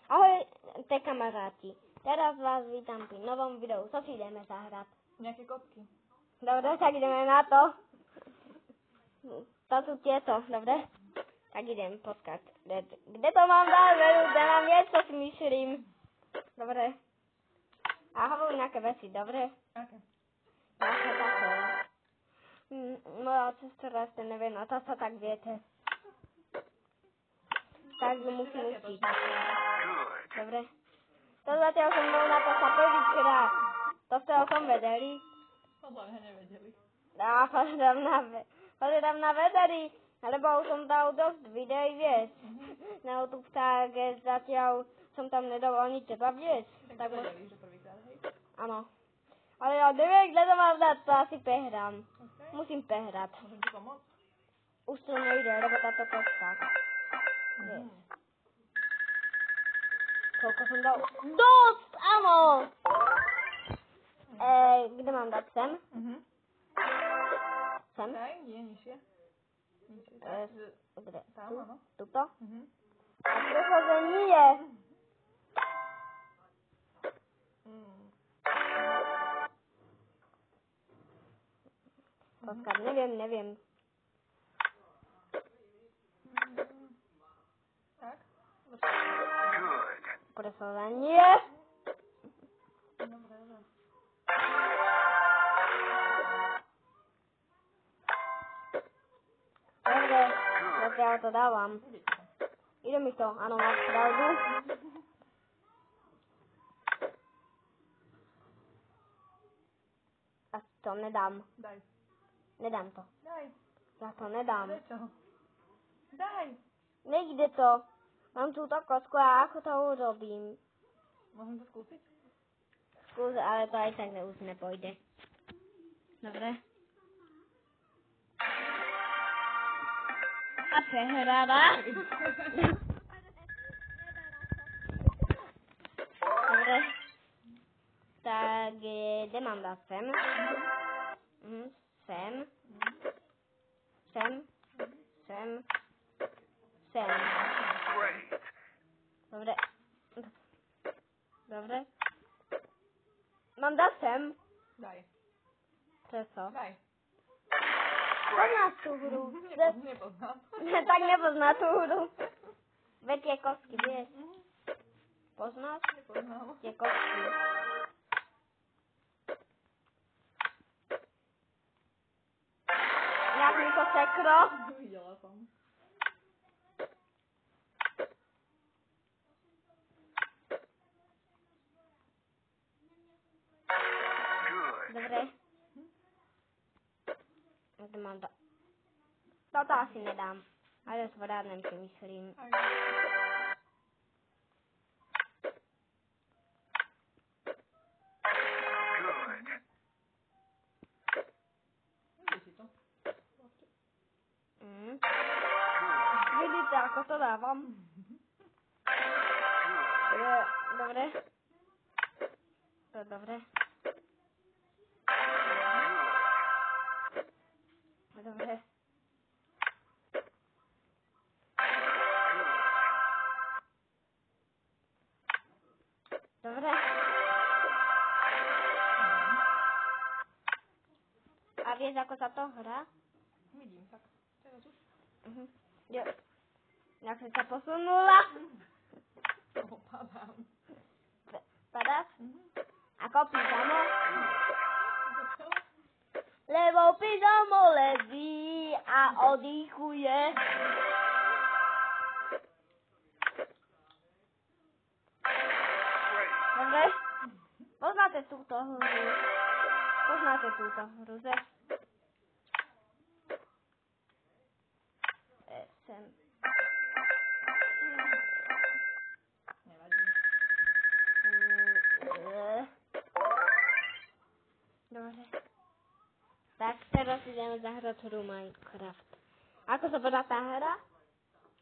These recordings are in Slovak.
Ahojte kamaráti, teraz vás vítam pri novom videu. Co si ideme zahrať? Nejaké kotky. Dobre, tak ideme na to. To sú tieto, dobre? Tak idem poskať. Kde to mám dať? Kde mám jesť, čo si myslím? Dobre. A hovorím nejaké veci, dobre? Aké? Nejaké také. Moja sestra ešte nevie, no to sa tak viete. Tak ju musím učiť. Dobre. To zatiaľ som bol na to sa prvýkrát. To ste o tom vedeli? Podľa mňa nevedeli. Ja pozerám na vedeli, lebo už som dal dosť videí viesť. Na YouTube tak zatiaľ som tam nedal ani teba viesť. Tak vedeli, že prvýkrát, hej? Áno. Ale ja neviem, kde to mám dať, to asi prehrám. Okay. Musím prehrať. Môžem ti pomôcť? Už to nejde, lebo táto koska. Koľko som dal? Dosť, áno! Kde mám dať? Sem? Sem? Daj, nie, nižšie. Nižšie, Kde? tam, áno. Tuto? A prečo, že nie? Koska, neviem. Tak? Prečo, že nie? Dobre. Dobre, zatiaľ to dávam. Ide mi to, áno, máš pravdu. A to nedám. Daj. Nedám to. Daj. Ja to nedám. Prečo? Daj. Nejde to. Mám túto kosku a ako to urobím? Môžem to skúsiť? Skús, ale to aj tak už nepôjde. Dobre. A prehráva. Dobre. Tak, kde mám dať sem? Sem. Dobre. Mám dať sem? Daj. Prečo? Daj. Poznáš tú hru. Nepoznám. Tak nepozná tú hru. Veď tie kostky, vieš. Poznáš? Nepoznám. Tie kostky. Jak mi to sekro? Videla som. Dobre. To mám to. Toto asi nedám. Ale s vodárnem si myslím. Vidíte, ako to dávam? Dobre. To je dobre. Dobre. Dobre. A vieš, ako sa to hrá? Vidím, tak. Teraz už. Jo. Jak si sa posunula? Padám. Padáš? Ako písamo? Lebo písamo leží a oddychuje. Dobre? Poznáte túto hru, že? Sem. Nevadí. Dobre. Tak teraz ideme zahrať hru Minecraft. Ako sa podá tá hra?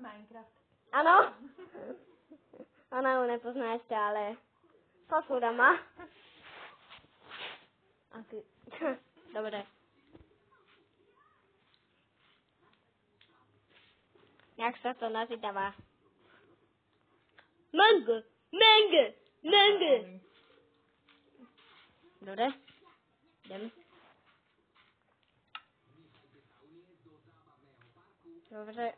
Minecraft. Áno? Ona ju nepozná ešte, ale posúda ma. Asi. Dobre. Jak sa to nazýva? Mango. Dobre. Idem. Dobre.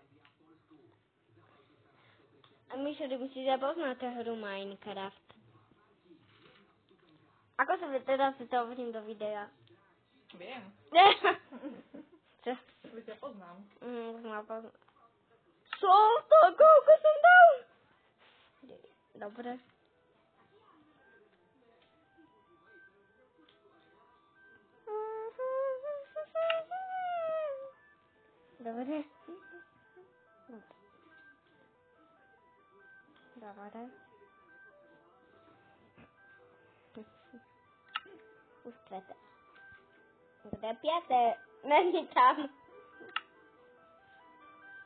A Myšeli, musíte poznáte hru Minecraft. Ako sa teda si to hodím do videa? Viem. Čo? Už ťa poznám. Poznám. Čo to? Koľko som dal? Dobre. Dobre. Dobre. Už treté. Kde piaté? Není tam.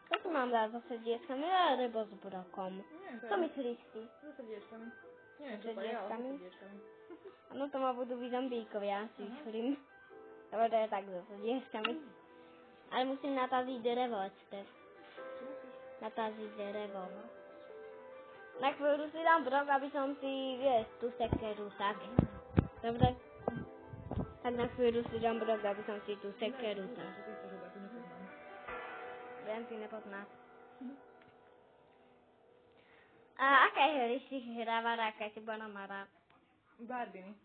Co tu mám dať so srdiečkami alebo s brokom? Co myslíš ty? So srdiečkami. Neviem, čo to je, ale so Srdiečkami? srdiečkami. Áno, to ma budú byť zombíkovia, si myslím. Dobre, tak so srdiečkami. Ale musím nataziť drevo, Ester. Nataziť drevo. Na chvíľu si dám brok, aby som si, vieš, tú sekeru, tak. Dobre? Tak na chvíľu si dám brok, aby som si tú sekeru, tak. Viem, ty nepoznáš. A aké hry si hrávala, aké si bola rád? Barbiny.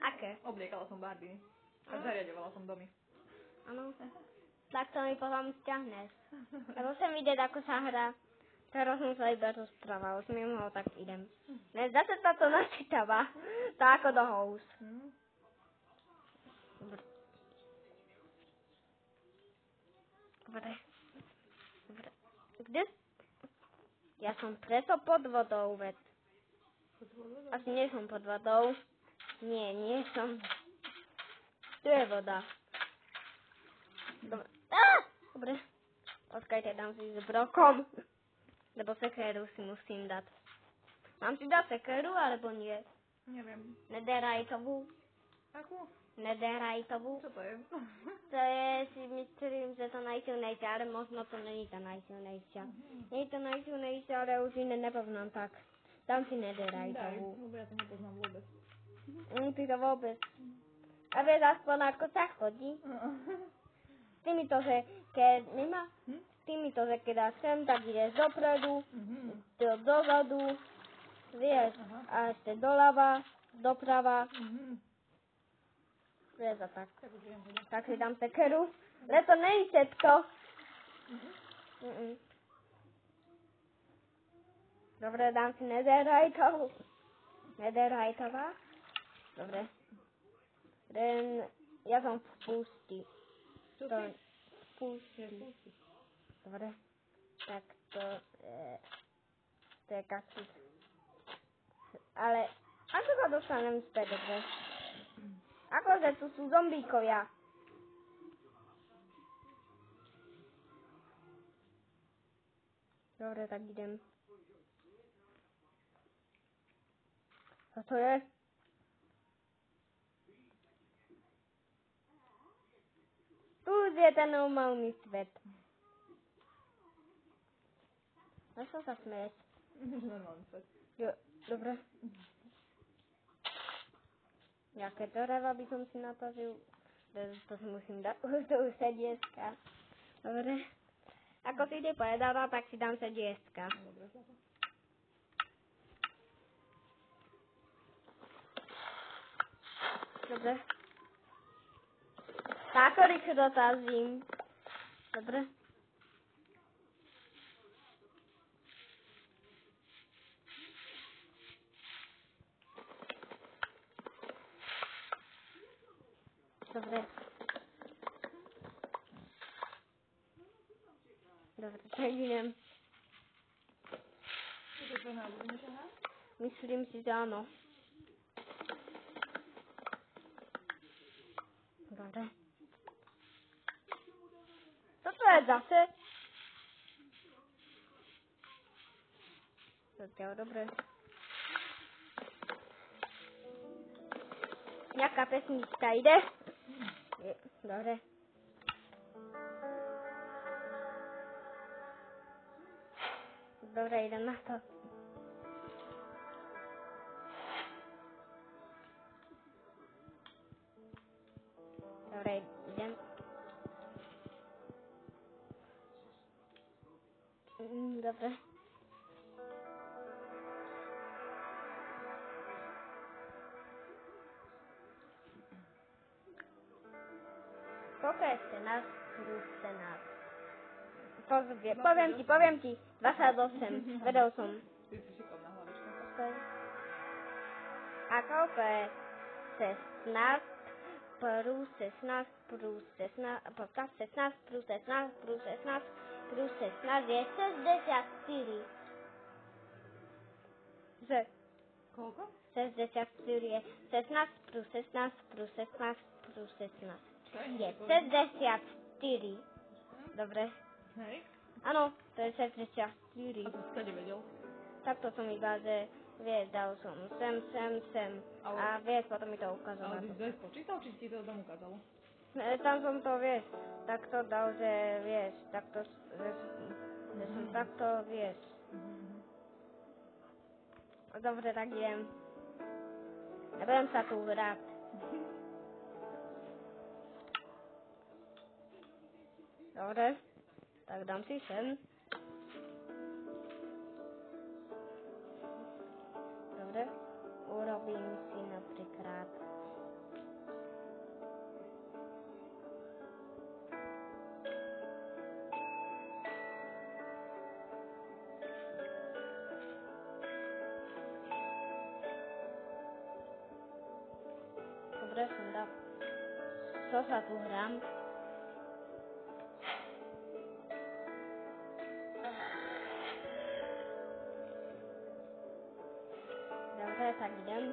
Aké? Obliekala som Barbiny. A zariadovala som domy. Áno. Tak to mi potom stiahneš. Lebo chcem vidieť, ako sa hrá. Teraz som sa iba rozprával, už mimo ho, tak idem. Ne, zase sa to načítava. To ako do hous. Dobre. Dobre. Kde? Ja som preto pod vodou, veď. Asi nie som pod vodou. Nie som. Tu je voda. Dobre. Dobre. Počkajte, dám si s brokom. Lebo sekeru si musím dať. Mám si dať sekeru, alebo nie? Neviem. Nederajtovú. Akú? Nederajtovú. Čo to je? To je, si myslím, že to najsilnejšie, ale možno to není tá najsilnejšia. Nie je to najsilnejšia, ale už iné nepoznám tak. Dám si nederajtovú. Daj, lebo ja to nepoznám vôbec. Ty to vôbec. A vieš aspoň ako sa chodí? S týmito, že keď nemá, týmito, že keď dáš sem, tak ideš dopredu, dozadu, vieš, a ešte doľava, doprava. Vieš a tak. Tak si dám sekeru. Ale to nie je všetko. Dobre, dám si nederajtovú. Nederajtová. Dobre. Ja som v pústi. Čo To si? v pústi. Dobre. Tak to je kaktus. Ale ako sa dostanem späť, dobre? Akože tu sú zombíkovia. Dobre, tak idem. Co to je? Tu je ten normálny svet. Na čo sa smeješ? Normálny svet. Jo, dobre. Jaké dreva by som si natazil? To si musím dať už do sedieska. Dobre. Ako si ty povedala, tak si dám sedieska. Dobre. Tak rýchlo dotazím. Dobre. Dobre. Dobre, tak idem. Myslím si, že áno. Dobre. Toto je zase. Zatiaľ, dobre. Jaká pesnička ide? Dobre. Dobre, idem na to. Dobre. Koľko je scenár plus scenár? Poviem ti. 28. Vedel som. Ty si šikovná hlavička. Okay. A koľko je 16 plus 16 plus 16 plus 16 plus 16 plus 16 je 64. Koľko? 64 je 16 plus 16 plus 16 plus 16. Je 64. Dobre. Hej? Áno, to je 64. A to si kade vedel? Takto som iba, že vieš, dal som sem. A vieš, potom mi to ukázalo. Ale ty si to aj spočítal, či ti to tam ukázalo? Tam som to, vieš, takto dal, že vieš, takto, že som takto, vieš. Dobre, tak idem. Nebudem sa tu hrať. Dobre, tak dám si sem. Dobre, urobím si napríklad dobre, som dal. Co sa tu hrám? Dobre, tak idem.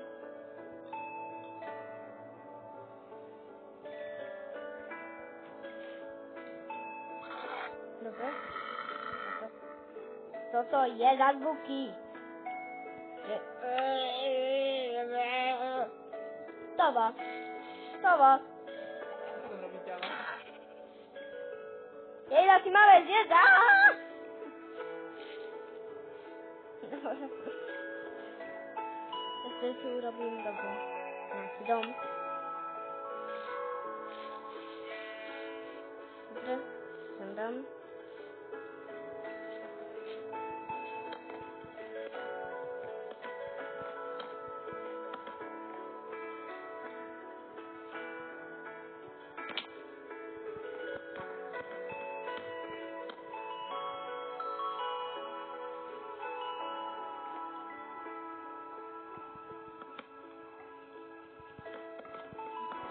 Dobre. Toto je za zvuky. Stava. Čo to robí ďalej? Jejda si máme zjesť. Ešte si urobím dobre. Nejaký dom. Dobre, sem dám.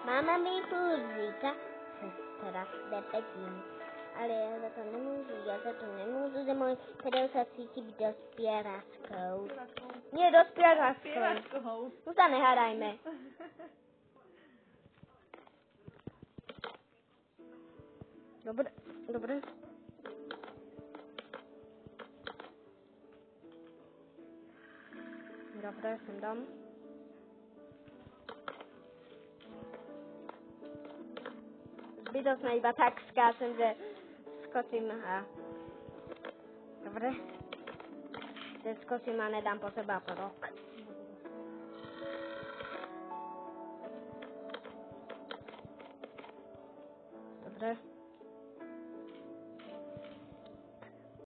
Mama mi říká, sestra jde Pekin. Ale já za to nemůžu, že můj pedel se cítí být dospěláckou. Nie, dospěláckou. Už sa nehádajme. Dobre. Dobre, sem dám. Zbytočne iba tak skáčem, že skočím a... Dobre. Že skočím a nedám po seba porok.